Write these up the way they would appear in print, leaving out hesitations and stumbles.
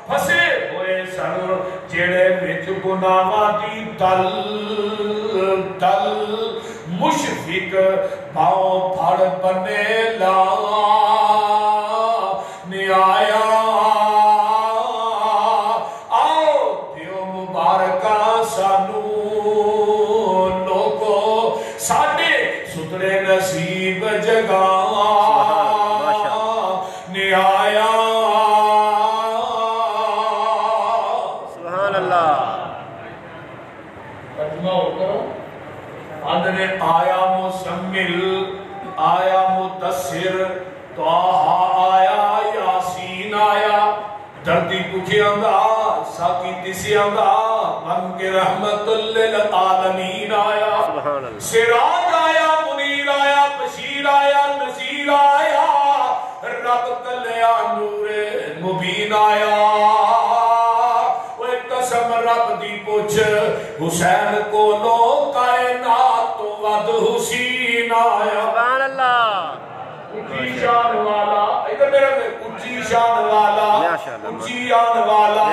فسے ہوئے سن جڑے وچ گناہاں دی دل مشفق پاؤں پھڑ بنے لا نے آیا آؤ دیو مبارکہ سانو لوگو ساڈے ستھرے نصیب جگا نے آیا سبحان اللہ ترجمہ ہو کرو اندر آیا مسمل آیا مدثر طٰہٰ آیا یاسین آیا دردی پوچھے آنگا ساکی تیسی آنگا بن کے رحمت للعالمین آیا سراج آیا منیر آیا بشیر آیا نذیر آیا رب کلیا نور مبین آیا قسم رب دی پوچھ حسین کو لو کائنات تو ود حسین آیا سبحان اللہ اچھی شان والا ادھر میرے میں اچھی شان والا اچھی آن والا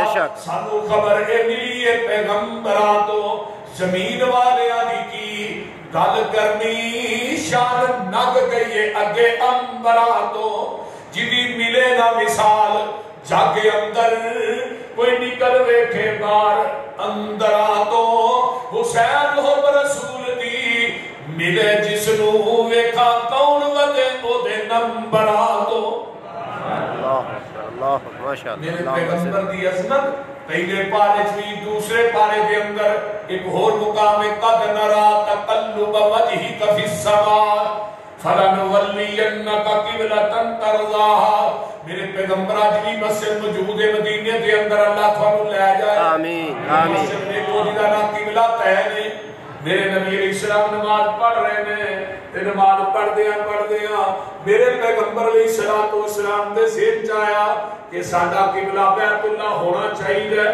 سانو خبر ہے ملی ہے پیغمبران تو زمین والے آدھی کی گل کرنی شان نگ گئی ہے اگے امبران تو جدی ملے نا مثال جاگے اندر کوئی نکل ویٹھے بار اندر آتو حسین ہو رسول دی ملے جسنو ویکھا کون ودے او دے نمبر آتو میرے پیغمبر دی عظمت پہلے پارے چوی دوسرے پارے دے اندر ایک اور مقام قد نرا تقلب وجہک فی السماء فَلَنُوَلِّيَنَّكَ قِبْلَةً تَرْضَاهَا میرے پیغمبر آج بھی مسجد موجود ہے مدینے دے اندر اللہ تھانو لے جائے آمین آمین مسجد میں کو جدانا قبلہ تہنے میرے نبی علیہ السلام نماز پڑھ رہے ہیں تے نماز پڑھ دیا میرے پیغمبر علیہ السلام دے ذہن چاہیا کہ ساڈا قبلہ بیت اللہ ہونا چاہیے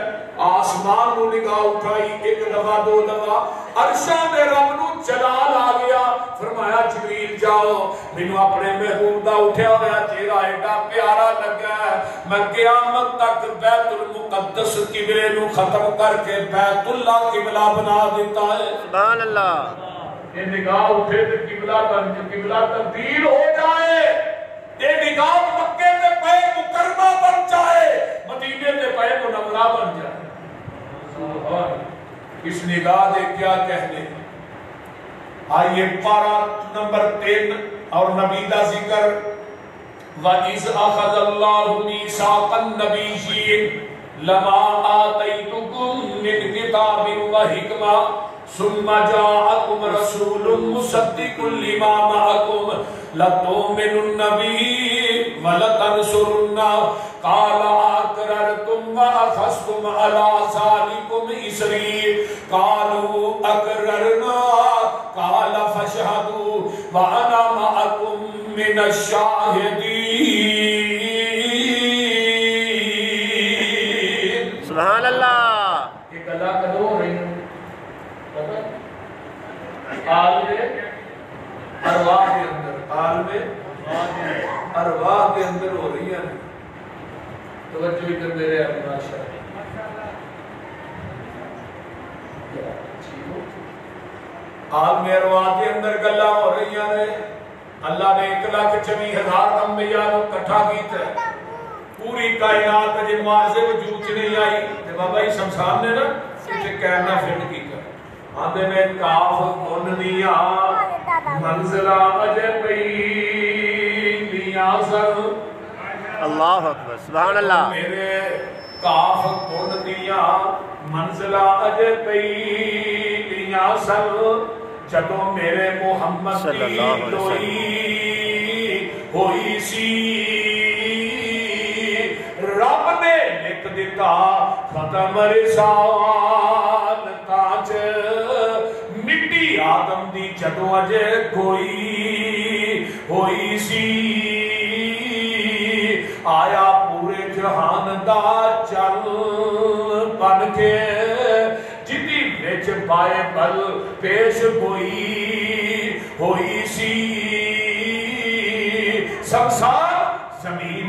آسمان نو نگاہ اٹھائی ایک دفعہ دو دفعہ عرشاں دے رب نو جلال آ گیا فرمایا جبریل جاؤ مینوں اپنے محبوب دا اٹھیا ہوا چہرہ ایڈا پیارا لگا ہے میں قیامت تک بیت المقدس قبلے نو ختم کر کے بیت اللہ قبلہ بنا دیتا ہے سبحان اللہ یہ نگاہ اٹھے تو قبلہ تبدیل ہو جائے یہ نگاہ مکے تے پے مکرمہ بن جائے مدینے تے پے منورہ بن جائے اس نگاہ دے کیا کہنے آئیے پارہ نمبر 3 اور نبی دا ذکر وَإِذْ أَخَذَ اللَّهُ مِيثَاقَ النَّبِيِّينَ لَمَا آتَيْتُكُم مِّن كِتَابٍ وَحِكْمَةٍ ثُمَّ جَاءَكُمْ رَسُولٌ مُصَدِّقٌ لِّمَا مَعَكُمْ لَتُؤْمِنُنَّ بِهِ وَلَتَنصُرُنَّهُ قَالَ أَقْرَرْتُمْ وَأَخَذْتُمْ عَلَىٰ ذَٰلِكُمْ إِصْرِي قَالُوا أَقْرَرْنَا قَالَ فَاشْهَدُوا وَأَنَا مَعَكُمْ مِنَ الشَّاهِدِينَ سبحان اللہ یہ گلا کدو ہو رہی ہے عالم ارواح کے اندر عالم ارواح کے اندر ہو رہی ہیں توجہ ادھر میرے اپنا شاہ عالم ارواح کے اندر گلا ہو رہی ہیں اللہ نے 1,24,000 انبیاء کو اکٹھا کیتا ہے پوری کائنات جن معاذے وجود نہیں آئی تے بابا ہی شمشان نے نا اسے کہنا فٹ کی کر آدھے میں کاف کننیا منزلہ اجے پہلیاں سر اللہ اکبر سبحان اللہ میرے کاف کننیا منزلہ اجے پہلیاں سر جدوں میرے محمد دی لوئی ہوئی سی رب نے لکھ دیتا ختم رسالتاں چ مٹی آدم دی جدوں اجے کوئی ہوئی سی آیا پورے جہان دا چل بن کے جدی وچ بائبل پیش ہوئی سی سمسار زمین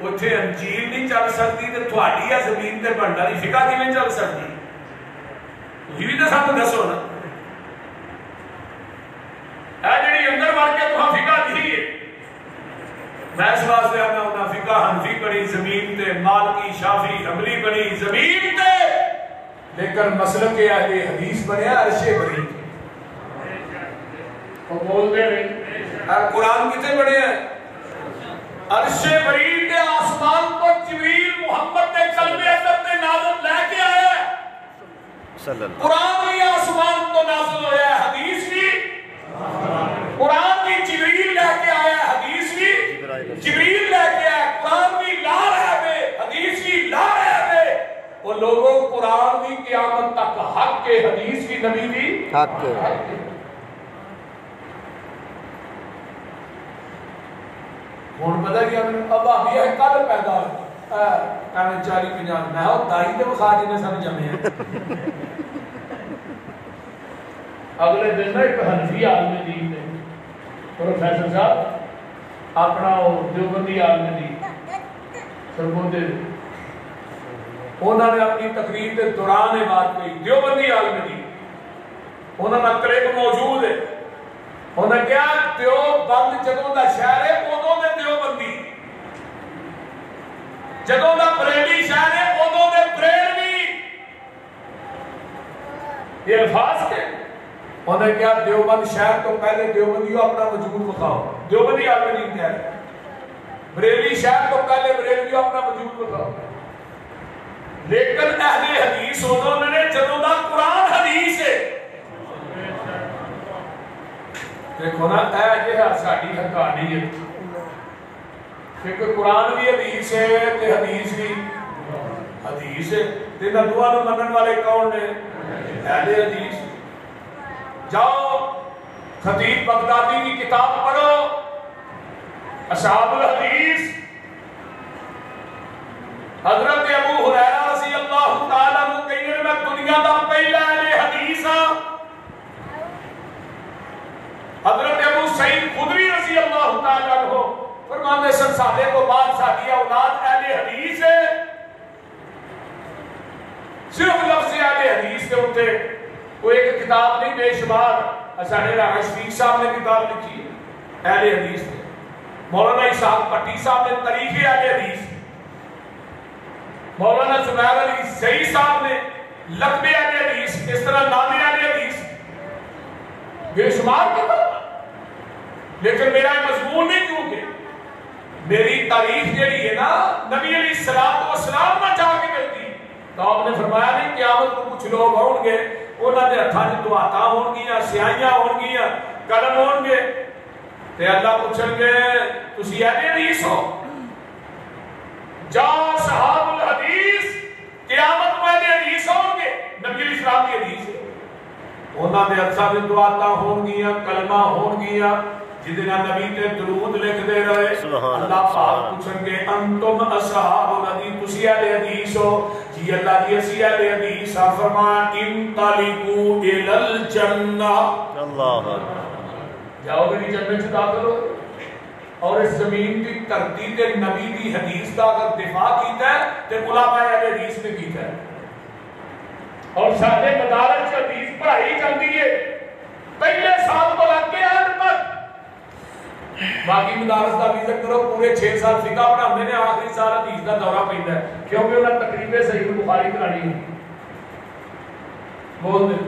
اتنے انجیل نہیں چل سکتی تو تھوڑی آ زمین تے بننے والی فقہ کیویں چل سکتی؟ تھی بھی تو سانوں دسو نا. اے جڑی اندر وڑ کے تہاں فقہ دی ہے، میں اس واسطے آنا ہونا فقہ حنفی بنی زمین تے، مالکی شافعی حنبلی بنی زمین تے، لیکن مسلک اہل حدیث بنیا عرش بری. وہ بولتے نہیں قرآن کتنے بڑے ہیں؟ عرش بری تے آسمان کو جبریل محمد نے قلب ازل تے نازل لے کے آیا ہے. قرآن بھی آسمان تو نازل ہویا ہے، حدیث بھی قرآن بھی جبریل لے کے آیا ہے، حدیث بھی جبریل لے کے آیا ہے. قرآن بھی لا رہے تھے، حدیث بھی لا رہے تھے. وہ لوگوں قرآن بھی قیامت تک حق کے، حدیث بھی نبی بھی حق کے. ہوں پتا کیا بھابی ہے کل پیدا ہوئی 40-50 میں دائی تو بخا جی نے سب جمے ہیں. اگلے دن نا ایک حنفی عالم دین نے پروفیسر صاحب اپنا دیوبندی عالم دین سرگودے انہوں نے اپنی تقریر کے دوران یہ بات کہی. دیوبندی عالم دین انہوں نے کلپ موجود ہے. انہوں نے کہا دیوبند جدوں دا شہر ہے ادوں دے دیوبندی، جدوں دا بریلی شہر ہے ادوں دے بریلوی. یہ الفاظ کے انہوں نے کہا دیوبند شہر تو پہلے دیوبندیوں اپنا وجود بتاؤ. دیوبندی عالم دین کہہ رہے بریلی شہر تو پہلے بریلویوں اپنا وجود بتاؤ. لیکن اہل حدیث انہوں نے جدوں دا قرآن حدیث ہے. دیکھو نا اے جہاں ساڈی حقانی ہے، کیونکہ قرآن بھی حدیث ہے تے حدیث بھی حدیث ہے. تے انہاں دوواں نوں منن والے کون نے؟ اہل حدیث. جاؤ خطیب بغدادی کی کتاب پڑھو اصحاب الحدیث. حضرت ابو ہریرہ رضی اللہ تعالیٰ عنہ کہیں میں دنیا دا پہلا اہل حدیث ہاں. حضرت ابو سعید خدری رضی اللہ تعالیٰ عنہ فرماتے سن صحابے کو بعد ساری اولاد اہل حدیث ہے. صرف لفظ اہل حدیث کے ہوتے کوئی ایک کتاب نہیں، بے شمار. اسانے راغب شفیق صاحب نے کتاب لکھی ہے اہل حدیث نے. مولانا اسحاق پٹی صاحب نے تاریخ اہل حدیث. مولانا زبیر علی زئی صاحب نے لقب اہل حدیث، اس طرح نام اہل حدیث بے شمار کتاب. لیکن میرا مضمون نہیں، کیونکہ میری تاریخ جڑی ہے نا نبی علیہ السلام نہ جا کے ملتی. تو آپ نے فرمایا نہیں قیامت کو کچھ لوگ ہوں گے انہوں نے ہاتھاں وچ دعاتاں ہون گیاں، سیاہیاں ہون گیاں، قلم ہون گے تے اللہ پوچھن گے تسی اہل حدیث ہو؟ جا صحاب الحدیث قیامت میں اہل حدیث ہوں گے. نبی علیہ السلام کی حدیث ہے. انہوں نے ہاتھاں وچ دعاتاں ہون گیاں، کلمہ ہون گیاں جدنا نبی تے درود لکھ دے رہے. اللہ پاک پوچھن گے انتم اصحاب الحدیث تسی اہل حدیث ہو؟ جی اللہ جی اسی اہل حدیث. فرمان انطلقوا الی الجنہ، اللہ جاؤ گے جنت سے داخل ہو. اور اس زمین کی دھرتی تے نبی دی حدیث دا اگر دفاع کیتا ہے تے علماء اہل حدیث نے کیتا ہے. اور سارے مدارس حدیث پڑھائی جاتی ہے پہلے سال تو لگ کے اینڈ تک. باقی مدارس کا وزٹ کرو پورے 6 سال فقہ پڑھاتے ہیں، آخری سال حدیث کا دورہ پیندا ہے کیونکہ انہاں تقریب صحیح بخاری کرانی ہے. بول دے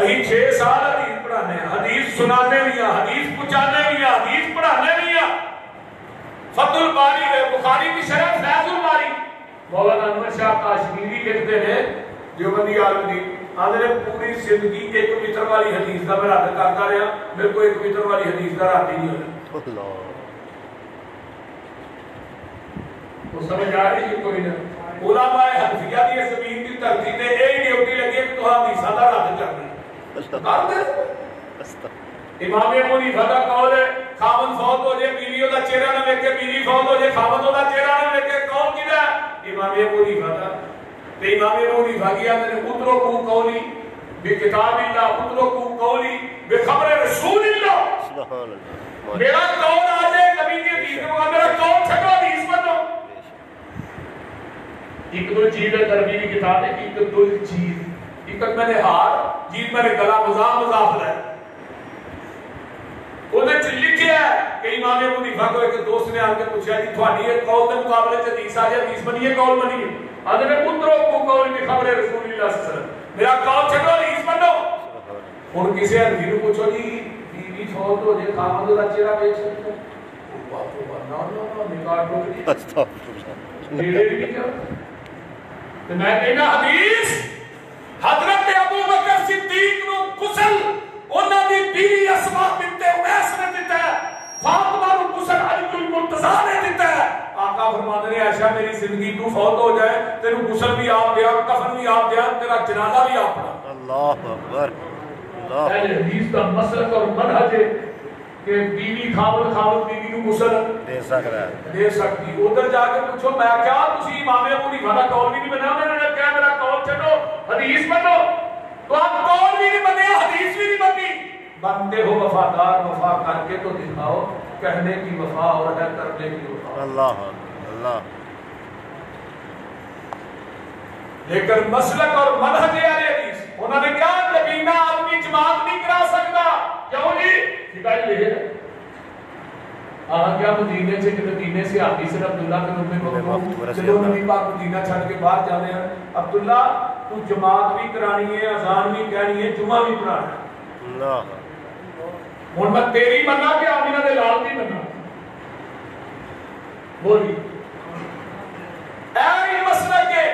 اہی 6 سال حدیث پڑھانے ہیں، حدیث سنانے بھی ہیں، حدیث پہنچانے بھی ہیں، حدیث پڑھانے بھی ہیں. فتح الباری ہے بخاری کی شرح فیض الباری. مولانا انور شاہ کاشمیری لکھتے ہیں دیوبندی عالم دین آدھے پوری زندگی ایک میٹر والی حدیث کا میں رد کرتا رہا، میرے کو ایک میٹر والی حدیث کا رد ہی نہیں ہوتا. وہ سمجھ آ رہی ہے کوئی نہ. علماء حنفیہ دی زمین کی دھرتی تے یہی ڈیوٹی لگی ہے کہ تو حدیثاں دا رد کرنا کر دے. امام ابو حنیفہ دا قول ہے خاوند فوت ہو جائے بیوی دا چہرہ نہ ویکھے، بیوی فوت ہو جائے خاوند دا چہرہ نہ ویکھے. قول کیدا ہے؟ امام ابو حنیفہ دا. تے امام ابو حنیفہ کیا نے اترکوا قولی بکتاب اللہ، اترکوا قولی بخبر رسول اللہ. سبحان اللہ. میرا قول آ جائے نبی کی حدیث کو میرا قول چھڈو حدیث بنو. ایک دو جیل تربی کی کتاب ہے ایک دو جیل ایک میں نے ہار جیل میں نے گلا مضاف ہے انہیں لکھیا ہے کہ امام ابو حنیفہ کو ایک دوست نے آ کے پوچھا جی تھوڑی ایک قول کے مقابلے سے حدیث آ جائے حدیث بنیے قول بنیے آدھے میں پتروں کو قول میں خبر رسول اللہ صلی اللہ علیہ وسلم میرا قول چھڈو حدیث بنو. ہن کسی انوی نو پوچھو جی بیوی فوت ہو جائے خاوند دا چہرہ دیکھ سکتے ہیں نا نکاح ٹوٹ گئی نیڑے بھی نہیں جاؤ. تو میں کہنا حدیث حضرت ابو بکر صدیق نو غسل انہاں دی بیوی اسماء بنت امیس نے دتا ہے فاطمہ نو غسل علی المرتضیٰ نے دتا ہے. آقا فرماتے ہیں عائشہ میری زندگی تو فوت ہو جائے تیرے غسل بھی آپ دیا کفن بھی آپ دیا تیرا جنازہ بھی آپ پڑھا. اللہ اکبر. اہل حدیث کا مسلک اور منہج ہے کہ بیوی خاوند بیوی نو غسل دے سکتی. ادھر جا کے پوچھو میں کیا تسی امام ابو حنیفہ دا قول بھی نہیں بنیا انہوں نے کہا میرا قول چھڈو حدیث بنو. تو آپ قول بھی نہیں بنیا حدیث بھی نہیں بنی. بندے ہو وفادار وفا کر کے تو دکھاؤ کہنے کی وفا اور ہے کرنے کی وفا. اللہ اللہ. لیکن مسلک اور منہج اہل حدیث انہوں نے کہا نبینہ آدمی جماعت نہیں کرا سکتا. کیوں جی شکایت یہ ہے کیا مدینے سے مدینے سے حدیث عبداللہ بن ام مکتوم چلو نبی پاک مدینہ چھڑ کے باہر جانے ہیں عبداللہ تو جماعت بھی کرانی ہے اذان بھی کہنی ہے جمعہ بھی پڑھانا ہے. اللہ ہن میں تیری مننا کہ آمینہ دے لال دی مننا بولی اے مسئلہ کے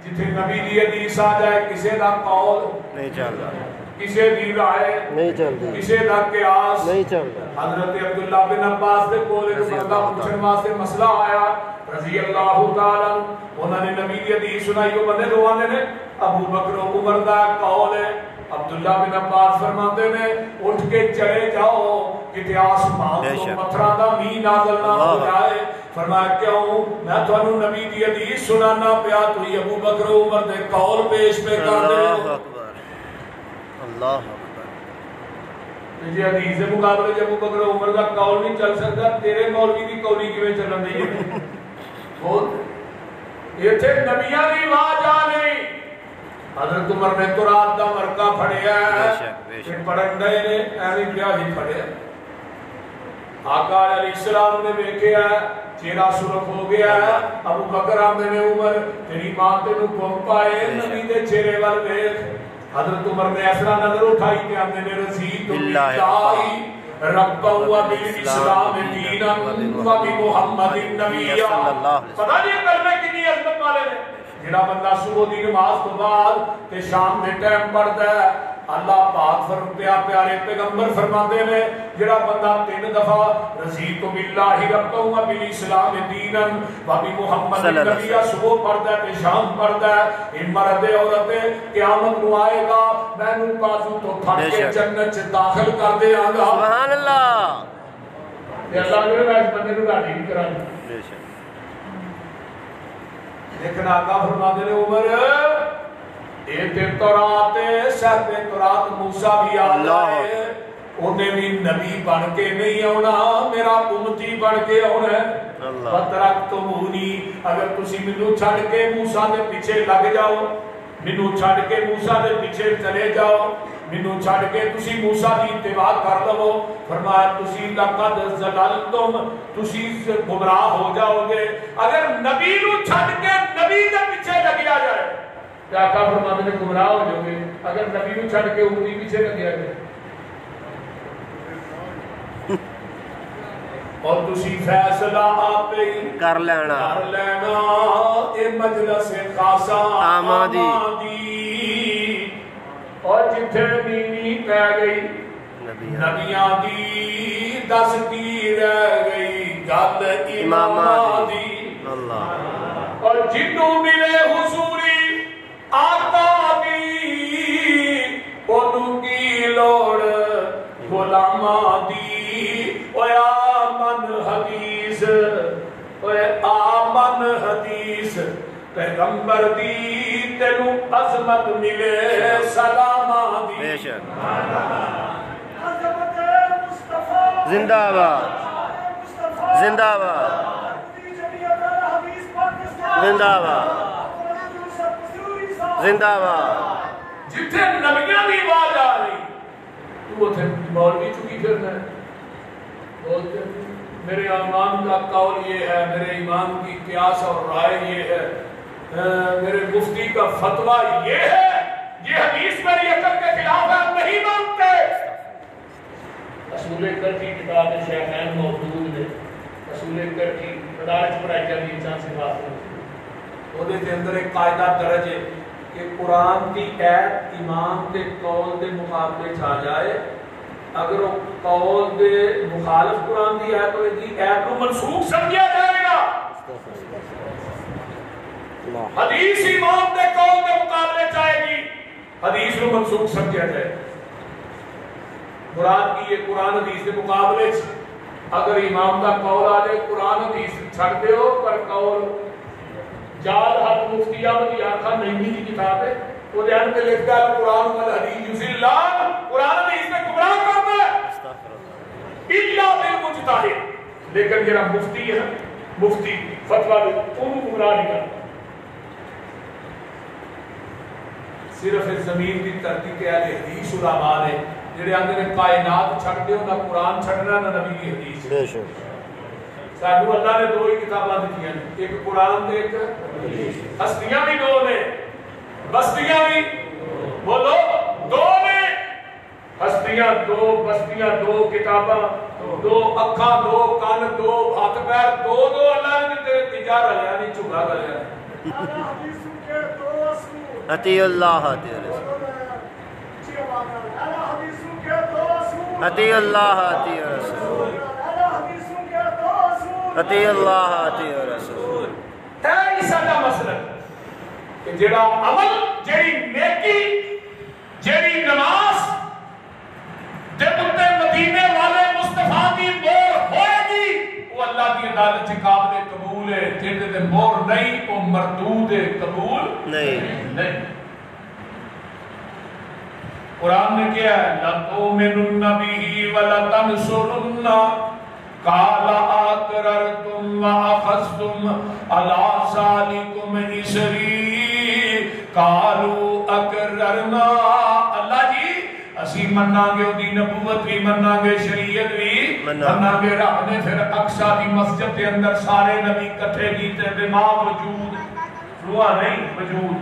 جتھے نبی دی حدیث آ جائے کسے دا قول نہیں چلتا کسے دی رائے نہیں چلتا کسے دا قیاس نہیں چلتا. حضرت عبداللہ بن عباس دے کولے جو بندہ پوچھن واسطے مسئلہ آیا رضی اللہ تعالیٰ انہوں نے نبی دی حدیث سنائی وہ بندے دو آنے نے ابو بکر و عمر دا قول ہے. عبداللہ بن عباس فرماتے نے اٹھ کے چلے جاؤ کہ آسمان تو پتھراں دا می نازل نہ ہو جائے. فرمایا کیوں میں تھانوں نبی دی حدیث سنانا پیا تو ابو بکر و عمر دے قول پیش پہ کر دے. اللہ اکبر. اللہ اکبر. جی حدیث کے مقابلے جب ابو بکر و عمر کا قول نہیں چل سکتا تیرے مولوی کی قولی کیویں چلن دی ہے. بہت ایتھے نبیاں دی آواز آ گئی. حضرت عمر نے تو رات دا مرکہ پھڑیا ہے پھر پڑھن گئے نے ایویں پیا ہی پھڑیا. آقا علیہ السلام نے دیکھا ہے چہرہ سرخ ہو گیا ہے. ابو بکر آمدے نے عمر تیری ماں تینوں کون پائے نبی دے چہرے وال دیکھ. حضرت عمر نے ایسا نظر اٹھائی کہ آمدے نے رضیت باللہ ربا و بالاسلام دینا و بمحمد نبیا. پتہ نہیں کلمے کتنی عظمت والے نے. جڑا بندہ صبح دی نماز تو بعد تے شام دے ٹائم پڑھدا ہے اللہ پاک پیارے پیغمبر فرماتے ہیں جڑا بندہ 3 دفعہ رضیت باللہ ربا و بالاسلام دینا و بمحمد نبیا صبح پڑھدا ہے تے شام پڑھدا ہے ان مرد عورت قیامت نو آئے گا میں نو بازو تو پھڑ کے جنت چ داخل کر دے آں گا. سبحان اللہ. تے اللہ نے اس بندے نو راضی نہیں کرانا. لیکن آقا فرماتے ہیں عمر ایتے تورات صاحب تورات موسیٰ بھی آلہ ہے انہیں بھی نبی بن کے نہیں ہونا میرا امتی بن کے ہونا ہے. وَتَرَكْتُمُونِي اگر تسی منو چھڑ کے موسیٰ دے پیچھے لگ جاؤ منو چھڑ کے موسیٰ دے پیچھے چلے جاؤ منو چھڑ کے تسی موسیٰ دی اتباع کر لو. فرمایا تسی لقد زللتم تسی گمراہ ہو جاؤ گے اگر نبی نو چھڑ کے نبی دے پیچھے لگیا جائے. آقا فرماتے ہیں گمراہ ہو جاؤ گے اگر نبی نو چھڑ کے امتی پیچھے لگیا جائے. اور تسی فیصلہ آپ کر لینا اے مجلس خاصا آمادی اور جتھے بیوی کہہ گئی نبیاں دی دستی رہ گئی گل امام دی. اور جنوں ملے حضوری آقا دی انہوں کی لوڑ غلاماں دی. اوے آمن حدیث اوے آمن حدیث پیغمبر دی تینو عظمت ملے سلاماں دی. زندہ آباد. زندہ باد زندہ باد زندہ باد جتھے نبیاں دی آواز آ رہی تو اتھے مولوی چکی پھرنا ہے. بولتے میرے امام کا قول یہ ہے, میرے امام کی قیاس اور رائے یہ ہے, میرے مفتی کا فتویٰ یہ ہے, یہ حدیث میری عقل کے خلاف ہے, ہم نہیں مانتے. اصول کرتی کتاب شیخین موجود نے, اصول کرتی مدارج پڑھائی جاتی انسان سے بات ہے. وہ دے اندر ایک قاعدہ درج ہے کہ قرآن کی ایت امام کے قول دے مقابلے چھا جائے, اگر وہ قول دے مخالف قرآن دی ہے تو یہ ایت کو منسوخ سمجھا جائے گا. حدیث امام دے قول دے مقابلے چاہے گی, حدیث کو منسوخ سمجھا جائے. مراد کی یہ قرآن حدیث کے مقابلے اگر امام کا قول آ جائے قرآن حدیث چھڑ دے ہو, پر قول جال حق مفتی احمد یار خان نعیمی کی کتاب ہے, وہ دھیان پہ لکھتا ہے قرآن والحدیث یضل, قرآن حدیث میں گمراہ کرنا ہے الا بالمجتہد. لیکن جرا مفتی ہے, مفتی فتویٰ دے انہوں گمراہ نہیں کرنا. صرف زمین کی دھرتی کے اہل حدیث علماء نے جڑے آندے نے کائنات چھڈ دیو, نہ قرآن چھڈنا نہ نبی کی حدیث. سانو اللہ نے دو ہی کتاباں دتیاں نے, ایک قرآن تے ایک حدیث. ہستیاں بھی دو نے, بستیاں بھی بولو دو نے. ہستیاں دو, بستیاں دو, کتاباں دو, اکھاں دو, کان دو, ہاتھ پیر دو دو. اللہ نے تیرے تیجا رلیا نہیں, چگا رلیا نہیں. اطیع اللہ اطیع رسول, اطیع اللہ اطیع رسول, اطیع اللہ اطیع رسول. ہے اس کا مسئلہ کہ جڑا عمل, جڑی نیکی, جڑی نماز دے اتے مدینے والے مصطفیٰ کی مور ہوئے گی, وہ اللہ کی عدالت سے قابل قبول ہے. جڑے دے مور نہیں وہ مردود ہے, قبول نہیں. قرآن نے کیا ہے لَتُؤْمِنُنَّ بِهِ وَلَتَنْصُرُنَّ قَالَ أَقْرَرْتُمْ وَأَخَذْتُمْ عَلَىٰ ذَلِكُمْ إِصْرِي قَالُوا أَقْرَرْنَا. اللہ جی اسی مننا گے, دی نبوت بھی مننا گے, شریعت بھی مننا گے. رب نے پھر اقصی دی مسجد کے اندر سارے نبی کٹھے کیتے بما وجود, روح نہیں وجود.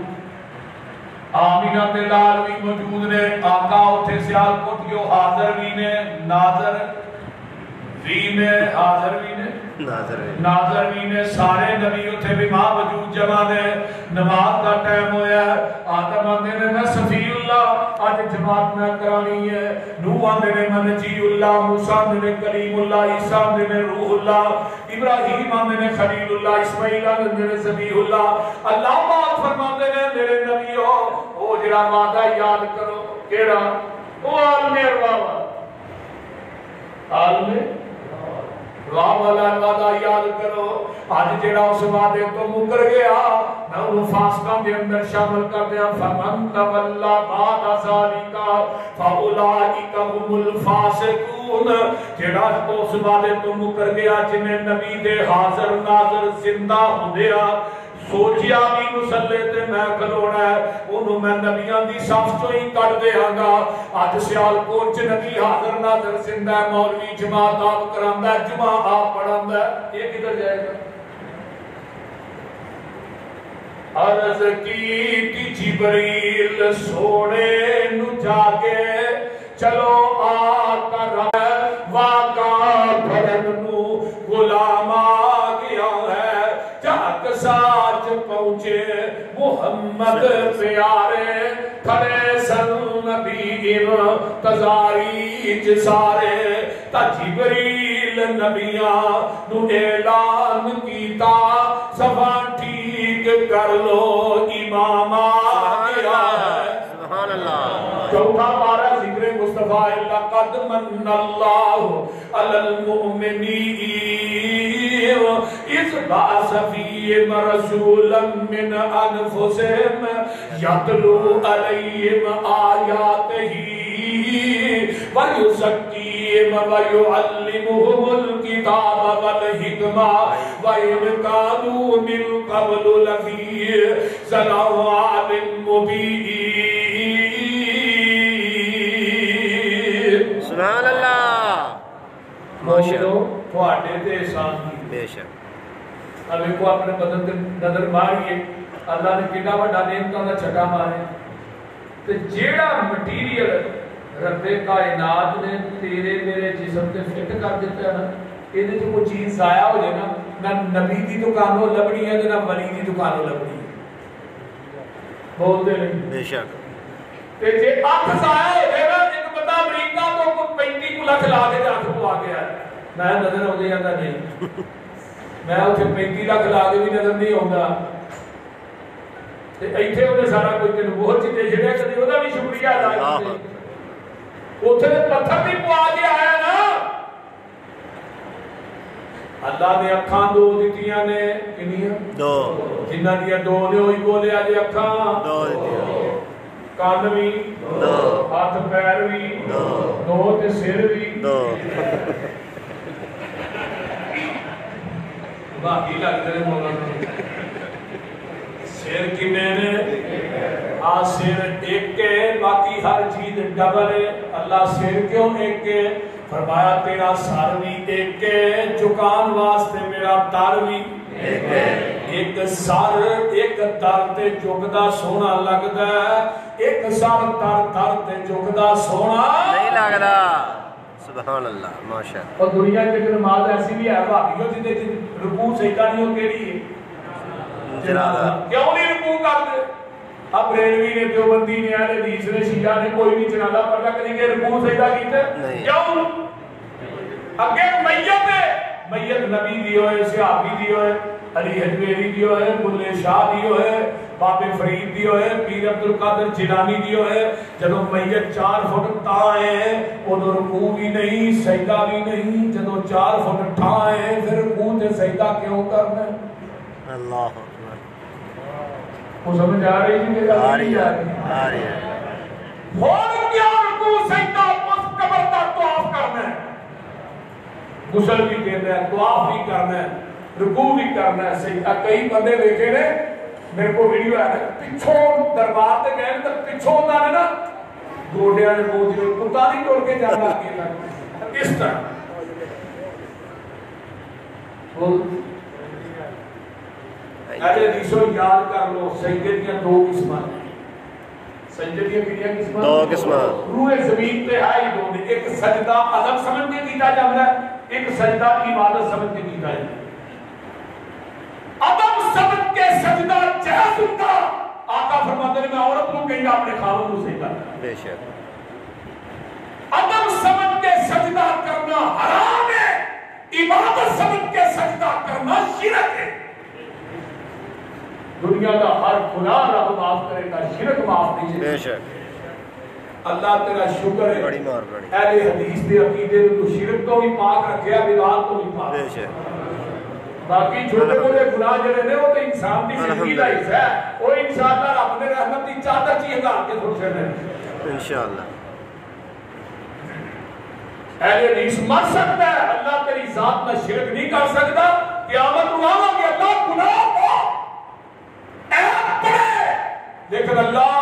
آمینہ بلال بھی موجود نے, آقا اتھے سیال کوٹیو حاضر بھی نے, ناظر بھی نے, حاضر بھی نے, ناظر بھی نے. سارے نبی اتھے بھی ماں وجود جمع نے. نماز کا ٹائم ہویا ہے, آدم آندے نے میں صفی اللہ آج جماعت میں کرانی ہے, نوح آندے نے میں نجی اللہ, موسیٰ آندے نے کلیم اللہ, عیسیٰ آندے نے روح اللہ, ابراہیم آندے نے خلیل اللہ, اسماعیل آندے نے ذبیح اللہ. اللہ پاک فرماندے نے میرے نبیوں وہ جڑا وعدہ یاد کرو, کیڑا وہ عالم ارواح, عالم راہ والا وعدہ یاد کرو. آج جڑا اس وعدے تو مکر گیا میں انہوں فاسقہ کے اندر شامل کر دیا. فَمَنْ تَوَلَّى بَعْدَ ذَلِكَ فَأُولَٰئِكَ هُمُ الْفَاسِقُونَ. جڑا اس وعدے تو مکر گیا جنہیں نبی دے حاضر ناظر زندہ ہو دیا, سوچیا بھی مسلح تے میں کھلونا ہے, انہوں میں نبیان دی صف چو ہی کر دے آگا. آج سیال کوچ نبی حاضر ناظر زندہ ہے, مولوی جماعت آپ کراندہ ہے, جمعہ آپ پڑھاندہ ہے, یہ کدھر جائے گا؟ عرض کی جبریل سوڑے نو جاگے, چلو آقا رہے واقع پڑھن نو غلام آگیا ہے. جاک ساچ پہنچے محمد پیارے, کھڑے سن نبی انتظاری جسارے. تا جبریل نبیاں نو اعلان کیتا, زبان ٹھیک کر لو امام آگیا ہے. سبحان اللہ. چوتھا پارہ ذکر مصطفیٰ لقد من اللہ علی المؤمنین اذ بعث فیہم رسولا من انفسہم یتلو علیہم آیاتہ وَيُزَكِّيهِمْ وَيُعَلِّمُهُمُ الْكِتَابَ وَالْحِكْمَةَ وَإِنْ كَانُوا مِنْ قَبْلُ لَفِي ضَلَالٍ مُبِينٍ۔ سبحان اللہ۔ مومنو تواڈے تے احسان کی بے شک۔ اب کو اپنے بدن تے نظر ماریے، اللہ نے کتنا بڑا نعمتاں دا چھٹا مارے تے جیڑا مٹیریل رب کائنات نے تیرے میرے جسم تے فٹ کر دیتا ہے نا، یہ تو کوئی چیز ضائع ہو جائے نا، نہ نبی دی دکانوں لبنی ہے نہ ولی دی دکانوں لبنی ہے، بولتے نہیں بے شک۔ تے جے اکھ ضائع ہو جائے نا، ایک بندہ امریکہ تو 35 لاکھ لا کے اکھ پوا گیا ہے، میں نظر آ جاتا نہیں، میں اتنے 35 لاکھ لا کے بھی نظر نہیں آتا، ایتھے انہیں سارا کوئی تین بہت چیزیں چھڑیا کدی وہ بھی شکریہ ادا کرتے، اتنے پتھر بھی پوا کے آیا نا۔ اللہ نے اکھاں دو دیتیاں نے، کنیاں دو، جنہ دیا دو نے ہوئی بولے آج اکھاں دو دیتیاں، کان بھی دو، ہاتھ پیر بھی دو تے سر بھی دو، باقی لگتے ہیں مولانا سر کنے نے سر ایک کے باقی ہر چیز ڈبل ہے۔ اللہ سر کیوں ایک کے؟ فرمایا تیرا سر بھی ایک کے، چکان واسطے میرا در بھی ایک سر ایک در تے چکدا سونا لگدا ہے، ایک سر در تے چکدا سونا نہیں لگدا۔ سبحان اللہ، ماشاء اللہ۔ اور دنیا کی نماز ایسی بھی ہے بھابیوں جی رکوع سجدہ نہیں ہو کیڑی ہے جنازہ کیوں نہیں رکوع کرتے؟ اب ریلوی نے دیوبندی نے اہل حدیث نے شیعہ نے کوئی بھی جنازہ پڑھا کدی کہ رکوع سجدہ کیتے کیوں؟ اگے میت ہے، میت نبی دی ہوئے، صحابی دی ہوئے، علی حجویری دی ہوئے، بلے شاہ دی ہوئے، بابے فرید دی ہوئے، پیر عبدالقادر جیلانی دی ہوئے، جدو میت 4 فٹ تائے ادو رکوع بھی نہیں سجدہ بھی نہیں، جدو 4 فٹ ٹھائے پھر رکوع تے سجدہ کیوں کرنا ہے؟ اللہ اکبر۔ وہ سمجھ آ رہی ہے؟ آ رہی ہے، آ رہی ہے۔ اور کیا رکوع سجدہ اس قبر تک طواف کرنا ہے، غسل بھی کرنا ہے، طواف بھی کرنا ہے، رکوع بھی کرنا ہے، سجدہ۔ کئی بندے دیکھے نے میرے کو ویڈیو ہے نا، پچھوں دربار تے گئے تو پچھوں انہوں نے نا گوڈیاں نے بوجھ لے کتا نہیں ٹوڑ کے جانا آگے لگ اس طرح اہل حدیثو یاد کر لو سجدے دیاں 2 قسماں، سجدے دیاں کتنی قسماں؟ 2 قسماں۔ روح زمین تے ہے ہی 2 نے، ایک سجدہ عظم سمجھ کے کیتا جاتا ہے، ایک سجدہ عبادت سمجھ کے کیتا جاتا ہے۔ عظم سمجھ کے سجدہ جائز ہوتا، آقا فرماتے ہیں میں عورت کو کہیں اپنے خاوند کو سجدہ کرنا، بے شک۔ عظم سمجھ کے سجدہ کرنا حرام ہے، عبادت سمجھ کے سجدہ کرنا شرک ہے۔ دنیا کا ہر گناہ رب معاف کرے گا، شرک معاف نہیں ہے۔ بے شک۔ اللہ تیرا شکر ہے بڑی مار بڑی۔ اہل حدیث دے عقیدے تو شرک تو بھی پاک رکھیا، بدعت تو بھی پاک۔ بے شک۔ باقی چھوٹے چھوٹے گناہ جڑے نے وہ تو انسان کی زندگی کا حصہ ہے، وہ انسان کا رب نے رحمت کی چادر چاہیے گا کے سوچے نے انشاءاللہ۔ اہل حدیث مر سکتا ہے، اللہ تیری ذات میں شرک نہیں کر سکتا، قیامت اڑانا کہ اللہ گناہ کو عیب پڑے، لیکن اللہ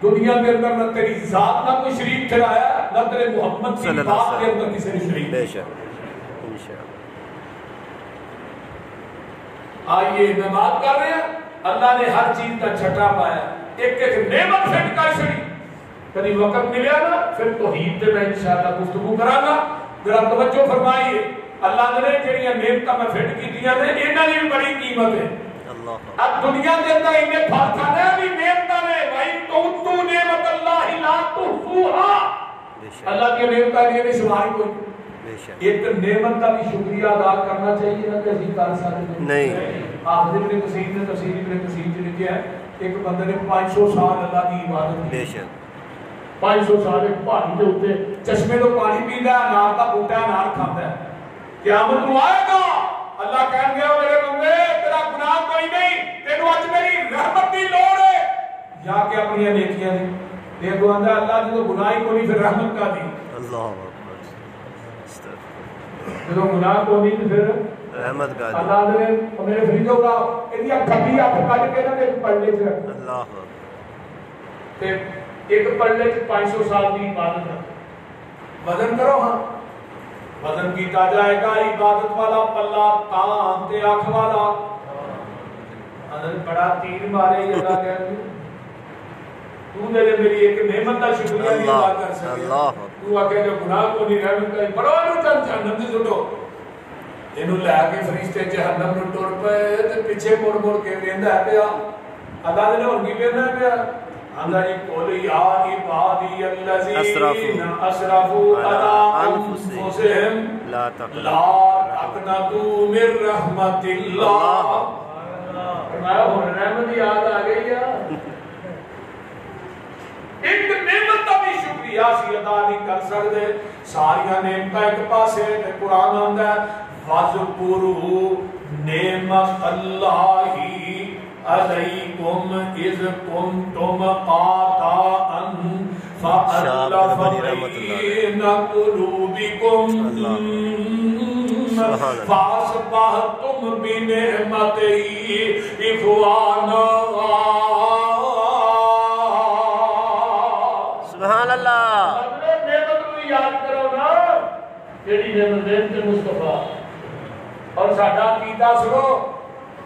دنیا کے اندر نہ تیری ذات نہ کوئی شریک ٹھہرایا، نہ تیرے محمد کی بات کے اندر کسی نے شریک۔ بے شک انشاءاللہ۔ آئیے میں بات کر رہے ہیں، اللہ نے ہر چیز کا چھٹا پایا، ایک ایک نعمت فٹ کر چھڑی، کبھی وقت ملیا نا پھر توحید پہ میں انشاءاللہ گفتگو کراں گا، ذرا توجہ فرمائیے۔ اللہ نے جڑیاں نعمتاں میں فٹ کیتیاں نے انہاں دی بھی بڑی قیمت ہے۔ اب دنیا کے اندر انہیں فرق ہے بھی نعمتاں نے بھائی تو نعمت اللہ لا تحصوها، اللہ کی نعمتاں دی شمار کوئی ایک نعمت کا بھی شکریہ ادا کرنا چاہیے نا کہ اسی کر سکتے نہیں۔ حافظ ابن کثیر نے تفسیر ابن کثیر میں لکھا ہے ایک بندے نے 500 سال اللہ کی عبادت کی، بے شک 500 سال ایک پہاڑی کے اوپر چشمے تو پانی پیندا ہے، انار کا بوٹا انار کھاتا ہے، قیامت کو آئے گا اللہ کہیں گے میرے بندے تیرا گناہ کوئی نہیں، تینوں اج میری رحمت کی لوڑ ہے، یا کہ اپنی نیکیاں دی یہ کو آندہ اللہ جو گناہ ہی کو نہیں پھر رحمت کا دی اللہ اکبر جو گناہ کو نہیں پھر رحمت کا دی اللہ نے میرے فریجوں کا اتنی کبھی آپ کٹ کے نہ ایک پڑھنے سے اللہ اکبر کہ ایک پڑھنے سے 500 سال کی عبادت ہے وزن کرو ہاں وزن کیتا جائے گا عبادت والا پلہ کان تے آنکھ والا اندر بڑا تیر مارے یہ اللہ کہتے تو نے میری ایک نعمت کا شکریہ نہیں ادا کر سکے تو آکے جو گناہ کو نہیں رحمت کا بڑا نو چند جہنم دی سٹو اینو لے کے فرشتے جہنم نو ٹر پے تے پیچھے مڑ مڑ کے ویندا پیا اللہ نے ہن کی ویندا پیا اللہ جی قول یا عبادی الذین اسرفوا علی انفسہم لا تقنطوا من رحمت اللہ فرمایا ہن رحمت یاد آ گئی ہے ایک نعمت کا بھی شکریہ سی ادا نہیں کر سکتے ساریا نعمتاں ایک پاسے تے قرآن آندا ہے وَذْكُرُوا نِعْمَتَ اللَّهِ عَلَيْكُمْ إِذْ كُنْتُمْ قَاطَعًا فَأَلَّفَ بَيْنَ قُلُوبِكُمْ فَأَصْبَحْتُمْ بِنِعْمَتِهِ إِخْوَانًا سبحان اللہ نعمت کو یاد کرو نا جیڑی نعمت مصطفیٰ اور ساڈا عقیدہ سنو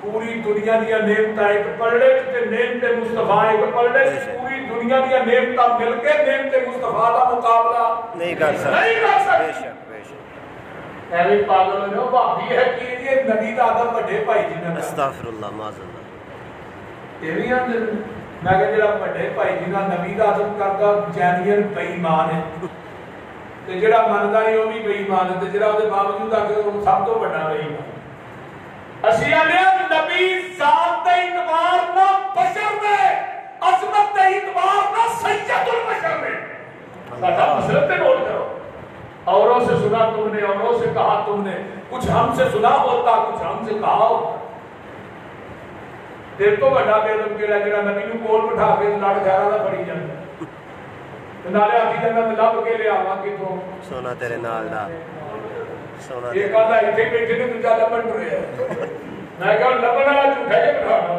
پوری دنیا دیا نعمتاں ایک پلڑے تے نعمت مصطفیٰ ایک پلڑے پوری دنیا دیا نعمتاں مل کے نعمت مصطفیٰ کا مقابلہ نہیں کر سکتے بے شک بے شک ایویں پاگل ہو بھابی ہے کہ یہ نبی دا آدم بڑے بھائی جی نے استغفر اللہ معاذ اللہ ایویں آندے میں کہ جڑا بڑے بھائی جی نا نبی دا آدم کردا جینین بے ایمان ہے تے جڑا مندا نہیں او بھی بے ایمان ہے تے جڑا دے باوجود آ کے سب تو بڑا بے ایمان اسیاں نے نبی ذات دے اعتبار نہ بشر دے عظمت دے اعتبار نہ سید البشر دے ساڈا مسئلہ تے نوٹ کرو اوروں سے سنا تم نے اوروں سے کہا تم نے کچھ ہم سے سنا ہوتا کچھ ہم سے کہا ہوتا دیر تو بڑا بے علم کیڑا جڑا نبی نو کول بٹھا کے لڑ گھرا دا پڑی جاندا تے نالے آکھی جاندا میں لب کے لے آواں کتھوں سونا تیرے نال دا سونا یہ کہندا ایتھے بیٹھے نے دوجا لبن رہیا میں کہا لبن والا جھوٹا جے بٹھانا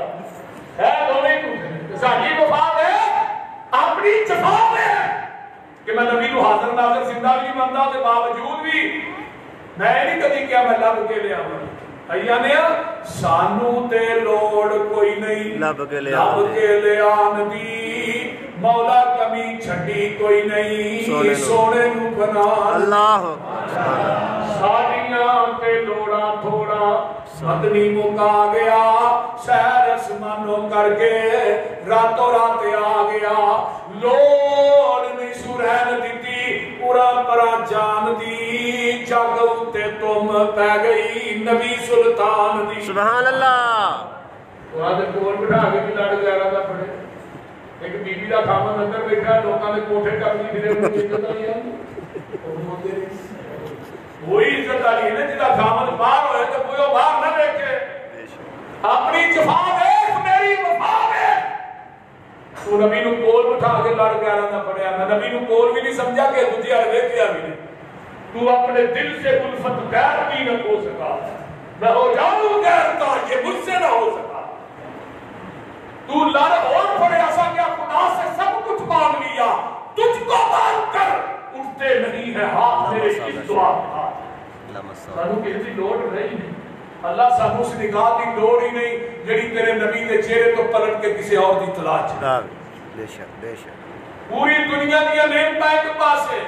ہے دوویں جھوٹے ساڈی وفا ہے اپنی جفا ہے کہ میں نبی نو حاضر ناظر زندہ بھی مندا تے باوجود بھی میں نہیں کدی کیا میں لب کے لے آواں ایانیا سانو تے لوڑ کوئی نہیں لب کے لے آن دی مولا کمی چھڑی کوئی نہیں سونے نو بنا اللہ ساڑیاں تے لوڑا تھوڑا مدنی مکا گیا سیر اسمانوں کر کے راتوں رات آ گیا لوڑ نہیں سورین دیتی پورا پرا جان دی جگ اتے تم پہ گئی نبی سلطان دی سبحان اللہ قرآن دے کول بٹھا کے بھی لڑ گیا دا پڑے ایک بی بی دا خامن اندر بیٹھا لوکاں دے کوٹھے ٹکلی پھرے انہوں نے عزت آئی ہے وہی عزت آئی ہے جدا خامن باہر ہوئے تو کوئی باہر نہ دیکھے اپنی جفا دیکھ میری وفا دیکھ تو نبی نو کول بٹھا کے لڑ گیا دا پڑیا میں نبی نو کول بھی نہیں سمجھا کہ تجھے اڑے کیا بھی نہیں تو اپنے دل سے الفت غیر بھی نہ ہو سکا میں ہو جاؤں غیر کا یہ مجھ سے نہ ہو سکا تو لڑ اور پڑے ایسا کیا خدا سے سب کچھ مانگ لیا تجھ کو مانگ کر اٹھتے نہیں ہے ہاتھ میرے اس دعا کے ہاتھ سانو کسی دی لوڑ نہیں اللہ سانو سے نکاح دی لوڑ ہی نہیں جڑی تیرے نبی دے چہرے تو پلٹ کے کسی اور دی تلاش بے شک بے شک پوری دنیا دیا نعمتاں ایک پاسے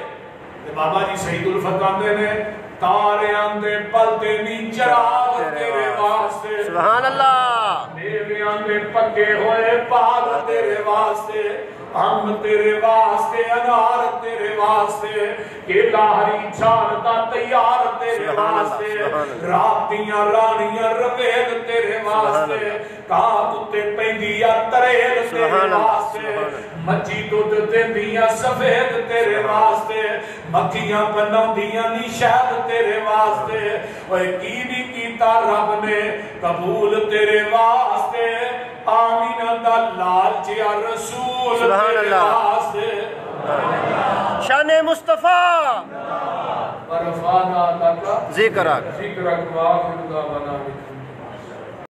بابا جی سعید الفت آندے نے تارے آندے پلتے نی چراغ تیرے واسطے سبحان اللہ میرے آندے پکے ہوئے پاگ تیرے واسطے ہم تیرے واسطے انار تیرے واسطے کہ لاہری چھانتا تیار تیرے واسطے راتیاں رانیاں روید تیرے واسطے کہا کتے پیندیا تریل تیرے واسطے مچی دودھ دیندیا سفید تیرے واسطے مکھیاں بناؤندیاں نشاد تیرے واسطے اوے کی بھی کیتا رب نے قبول تیرے واسطے آمینہ دا لال جیا رسول تیرے واسطے شان مصطفیٰ ورفعنا لك ذکرک ذکرک وآخر دعوانا